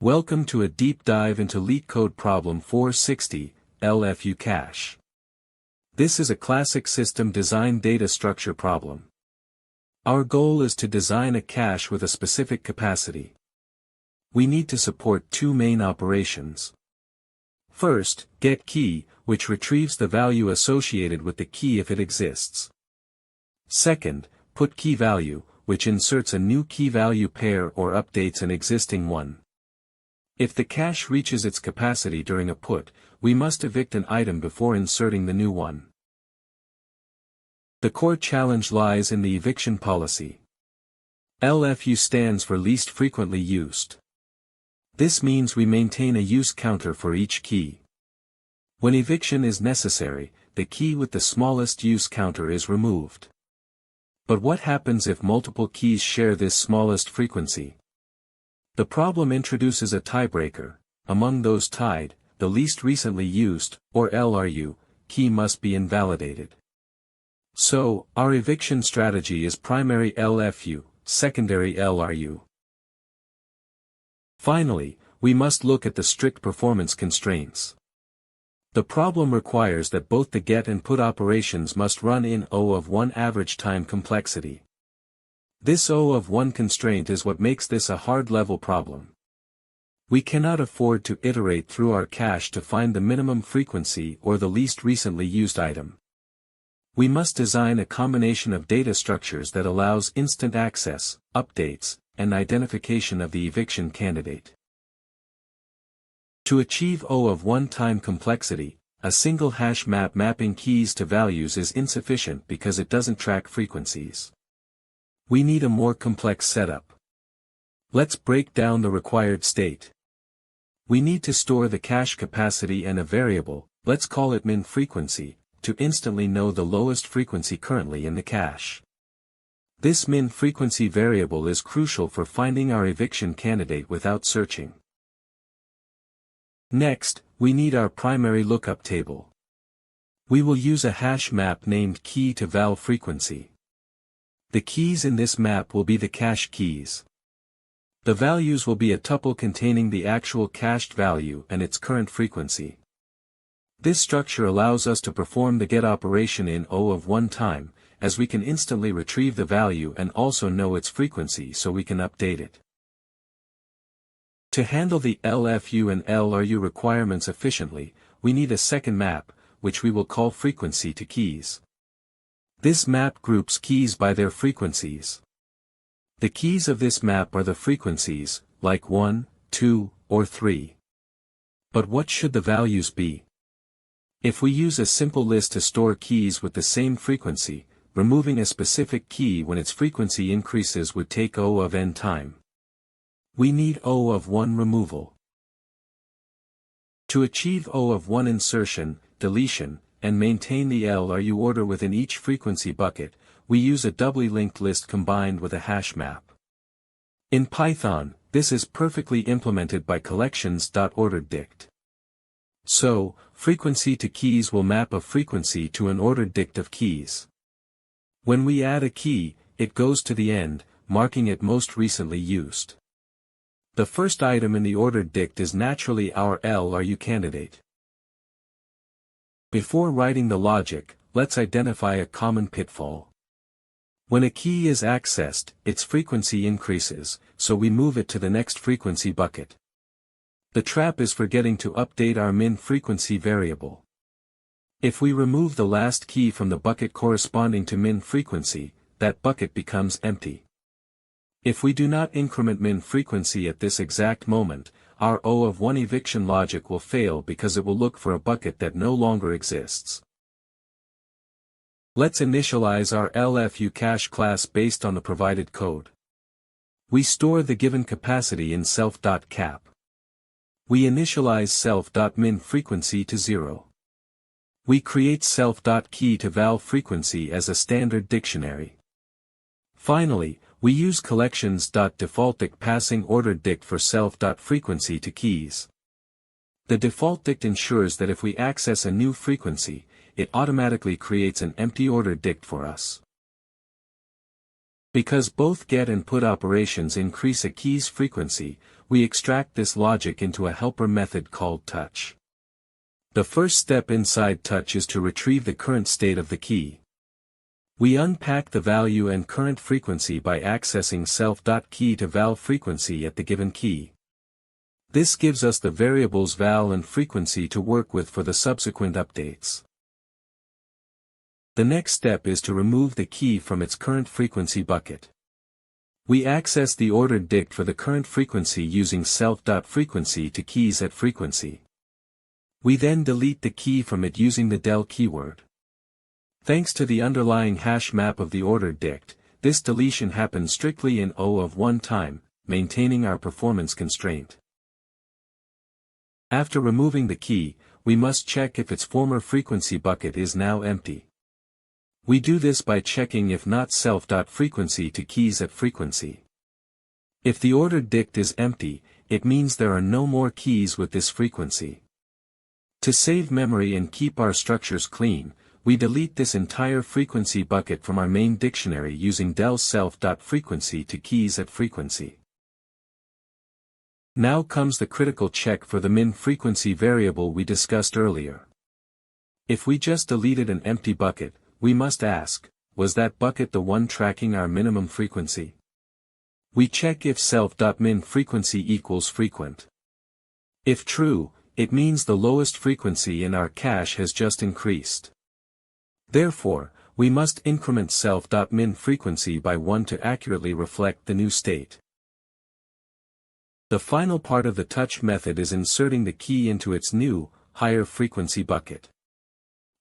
Welcome to a deep dive into LeetCode problem 460, LFU Cache. This is a classic system design data structure problem. Our goal is to design a cache with a specific capacity. We need to support two main operations. First, getKey, which retrieves the value associated with the key if it exists. Second, putKeyValue, which inserts a new key-value pair or updates an existing one. If the cache reaches its capacity during a put, we must evict an item before inserting the new one. The core challenge lies in the eviction policy. LFU stands for least frequently used. This means we maintain a use counter for each key. When eviction is necessary, the key with the smallest use counter is removed. But what happens if multiple keys share this smallest frequency? The problem introduces a tiebreaker. Among those tied, the least recently used, or LRU, key must be invalidated. So, our eviction strategy is primary LFU, secondary LRU. Finally, we must look at the strict performance constraints. The problem requires that both the get and put operations must run in O of 1 average time complexity. This O of 1 constraint is what makes this a hard-level problem. We cannot afford to iterate through our cache to find the minimum frequency or the least recently used item. We must design a combination of data structures that allows instant access, updates, and identification of the eviction candidate. To achieve O of 1 time complexity, a single hash map mapping keys to values is insufficient because it doesn't track frequencies. We need a more complex setup. Let's break down the required state. We need to store the cache capacity and a variable, let's call it min frequency, to instantly know the lowest frequency currently in the cache. This min frequency variable is crucial for finding our eviction candidate without searching. Next, we need our primary lookup table. We will use a hash map named key to val frequency. The keys in this map will be the cache keys. The values will be a tuple containing the actual cached value and its current frequency. This structure allows us to perform the get operation in O of 1 time, as we can instantly retrieve the value and also know its frequency so we can update it. To handle the LFU and LRU requirements efficiently, we need a second map, which we will call frequency to keys. This map groups keys by their frequencies. The keys of this map are the frequencies, like 1, 2, or 3. But what should the values be? If we use a simple list to store keys with the same frequency, removing a specific key when its frequency increases would take O of n time. We need O of 1 removal. To achieve O of 1 insertion, deletion, and maintain the LRU order within each frequency bucket, we use a doubly linked list combined with a hash map. In Python, this is perfectly implemented by collections.OrderedDict. So, frequency to keys will map a frequency to an OrderedDict of keys. When we add a key, it goes to the end, marking it most recently used. The first item in the OrderedDict is naturally our LRU candidate. Before writing the logic, let's identify a common pitfall. When a key is accessed, its frequency increases, so we move it to the next frequency bucket. The trap is forgetting to update our min frequency variable. If we remove the last key from the bucket corresponding to min frequency, that bucket becomes empty. If we do not increment min frequency at this exact moment, our O of 1 eviction logic will fail because it will look for a bucket that no longer exists. Let's initialize our LFU cache class based on the provided code. We store the given capacity in self.cap. We initialize self.min-frequency to 0. We create self.key to val frequency as a standard dictionary. Finally, we use collections.defaultdict passing OrderedDict for self.frequency to keys. The defaultdict ensures that if we access a new frequency, it automatically creates an empty OrderedDict for us. Because both get and put operations increase a key's frequency, we extract this logic into a helper method called touch. The first step inside touch is to retrieve the current state of the key. We unpack the value and current frequency by accessing self.keyToVal_frequency at the given key. This gives us the variables val and frequency to work with for the subsequent updates. The next step is to remove the key from its current frequency bucket. We access the OrderedDict for the current frequency using self.frequency to keys at frequency. We then delete the key from it using the del keyword. Thanks to the underlying hash map of the OrderedDict, this deletion happens strictly in O of one time, maintaining our performance constraint. After removing the key, we must check if its former frequency bucket is now empty. We do this by checking if not self.frequency to keys at frequency. If the OrderedDict is empty, it means there are no more keys with this frequency. To save memory and keep our structures clean, we delete this entire frequency bucket from our main dictionary using del self.frequency to keys at frequency. Now comes the critical check for the min frequency variable we discussed earlier. If we just deleted an empty bucket, we must ask, was that bucket the one tracking our minimum frequency? We check if self.min frequency equals frequent. If true, it means the lowest frequency in our cache has just increased. Therefore, we must increment self.min frequency by 1 to accurately reflect the new state. The final part of the touch method is inserting the key into its new, higher frequency bucket.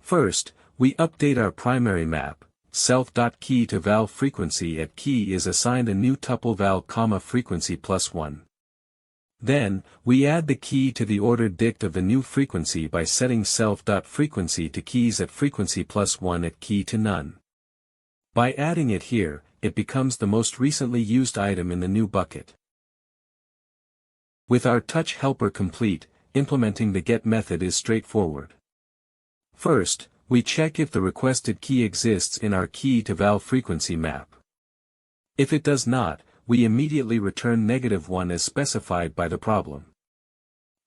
First, we update our primary map, self.keyToVal_frequency at key is assigned a new tuple val, frequency +1. Then, we add the key to the OrderedDict of the new frequency by setting self.frequency to keys at frequency +1 at key to none. By adding it here, it becomes the most recently used item in the new bucket. With our touch helper complete, implementing the get method is straightforward. First, we check if the requested key exists in our key-to-val frequency map. If it does not, we immediately return -1 as specified by the problem.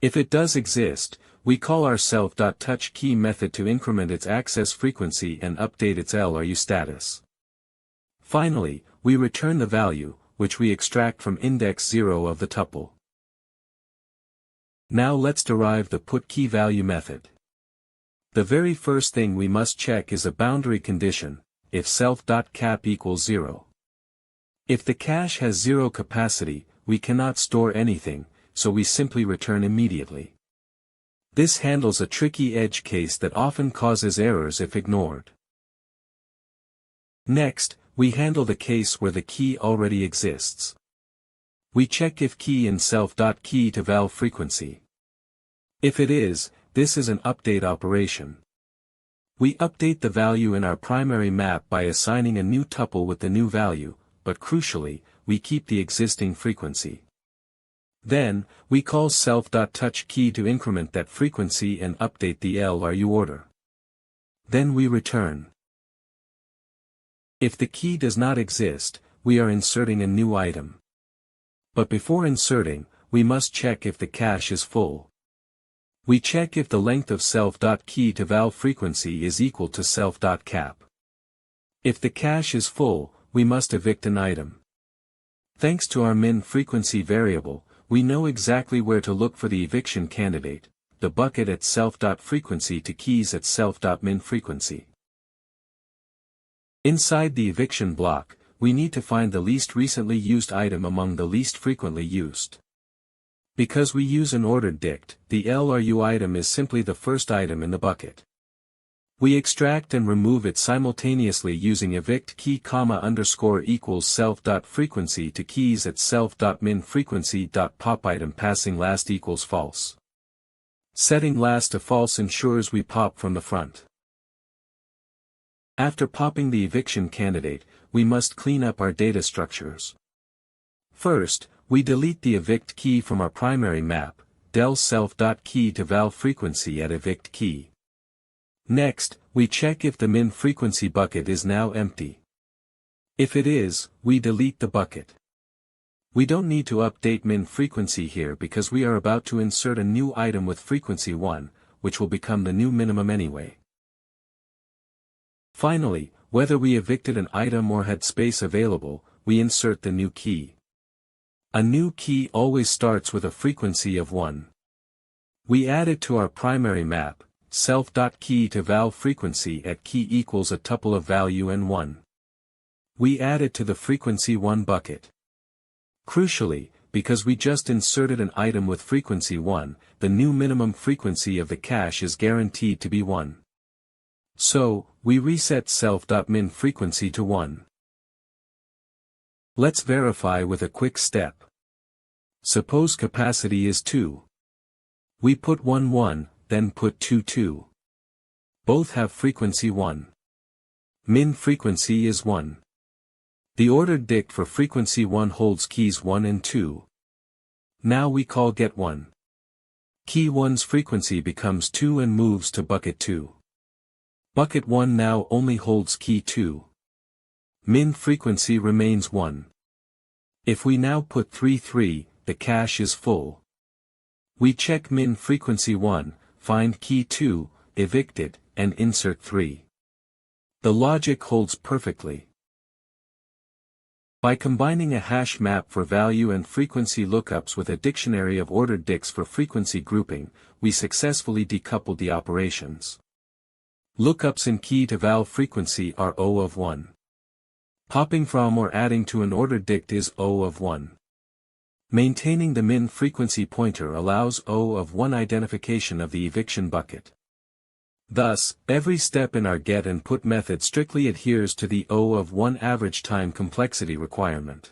If it does exist, we call our self.touchKey method to increment its access frequency and update its LRU status. Finally, we return the value, which we extract from index 0 of the tuple. Now let's derive the putKeyValue method. The very first thing we must check is a boundary condition, if self.cap equals 0. If the cache has 0 capacity, we cannot store anything, so we simply return immediately. This handles a tricky edge case that often causes errors if ignored. Next, we handle the case where the key already exists. We check if key in self.keyToVal frequency. If it is, this is an update operation. We update the value in our primary map by assigning a new tuple with the new value, but crucially, we keep the existing frequency. Then, we call self.touchKey to increment that frequency and update the LRU order. Then we return. If the key does not exist, we are inserting a new item. But before inserting, we must check if the cache is full. We check if the length of self.keyToVal frequency is equal to self.cap. If the cache is full, we must evict an item. Thanks to our min frequency variable, we know exactly where to look for the eviction candidate, the bucket at self.frequency to keys at self.min frequency. Inside the eviction block, we need to find the least recently used item among the least frequently used. Because we use an OrderedDict, the LRU item is simply the first item in the bucket. We extract and remove it simultaneously using evict key _= self.frequency to keys at self.min frequency.pop item passing last equals false. Setting last to false ensures we pop from the front. After popping the eviction candidate, we must clean up our data structures. First, we delete the evict key from our primary map, del self.keyToVal frequency at evict key. Next, we check if the min frequency bucket is now empty. If it is, we delete the bucket. We don't need to update min frequency here because we are about to insert a new item with frequency 1, which will become the new minimum anyway. Finally, whether we evicted an item or had space available, we insert the new key. A new key always starts with a frequency of 1. We add it to our primary map, self.key to val frequency at key equals a tuple of value and 1. We add it to the frequency 1 bucket. Crucially, because we just inserted an item with frequency 1, the new minimum frequency of the cache is guaranteed to be 1. So, we reset self.min frequency to 1. Let's verify with a quick step. Suppose capacity is 2. We put 1 1, then put 2 2. Both have frequency 1. Min frequency is 1. The OrderedDict for frequency 1 holds keys 1 and 2. Now we call get1. Key 1's frequency becomes 2 and moves to bucket 2. Bucket 1 now only holds key 2. Min frequency remains 1. If we now put 3 3, the cache is full. We check min frequency 1, find key 2, evict it, and insert 3. The logic holds perfectly. By combining a hash map for value and frequency lookups with a dictionary of OrderedDicts for frequency grouping, we successfully decoupled the operations. Lookups in key to val frequency are O of 1. Popping from or adding to an OrderedDict is O of 1. Maintaining the min frequency pointer allows O of 1 identification of the eviction bucket. Thus, every step in our get and put method strictly adheres to the O of 1 average time complexity requirement.